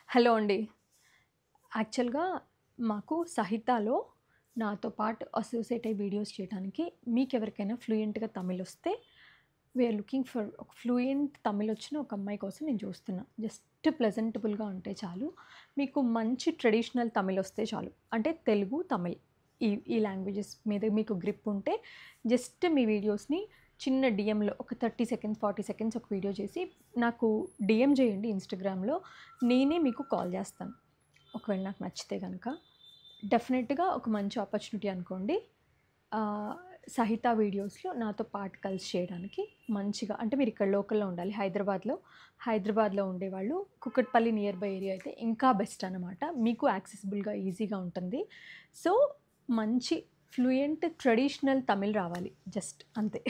Hello అండి. యాక్చువల్‌గా మాకు సహితాలో నాతో పాటు అసోసియేట్ అయ్యి వీడియోస్ చేయడానికి మీకెవరికైనా ఫ్లూయెంట్‌గా తమిళొస్తే వీఆర్ లుకింగ్ ఫర్ ఒక ఫ్లూయెంట్ తమిళొచ్చిన ఒక అమ్మాయి కోసం నేను చూస్తున్నా. జస్ట్ ప్లెజెంటబుల్‌గా ఉంటే చాలు. మీకు మంచి ట్రెడిషనల్ తమిళొస్తే చాలు. అంటే తెలుగు, తమిళ్ ఈ ఈ లాంగ్వేజెస్ మీద మీకు గ్రిప్ ఉంటే జస్ట్ మీ వీడియోస్‌ని చిన్న డీఎంలో ఒక 30 సెకండ్స్, 40 సెకండ్స్ ఒక వీడియో చేసి నాకు డీఎం చేయండి ఇన్‌స్టాగ్రామ్‌లో. నేనే మీకు కాల్ చేస్తాను. ఒకవేళ నాకు నచ్చితే గనక. డెఫినెట్‌గా ఒక మంచి ఆపర్చునిటీ అనుకోండి. ఆహ్, సహిత వీడియోస్‌లో నాతో పాటు కలిసి చేయడానికి మంచిగా అంటే మీరు ఇక్కడ లోకల్‌లో ఉండాలి హైదరాబాద్‌లో ఉండేవాళ్ళు కూకట్పల్లి నియర్ బై ఏరియా అయితే ఇంకా బెస్ట్ అనమాట. మీకు యాక్సెసిబుల్‌గా ఈజీగా ఉంటుంది. సో, మంచి ఫ్లూయెంట్ ట్రెడిషనల్ తమిళ్ రావాలి జస్ట్ అంతే.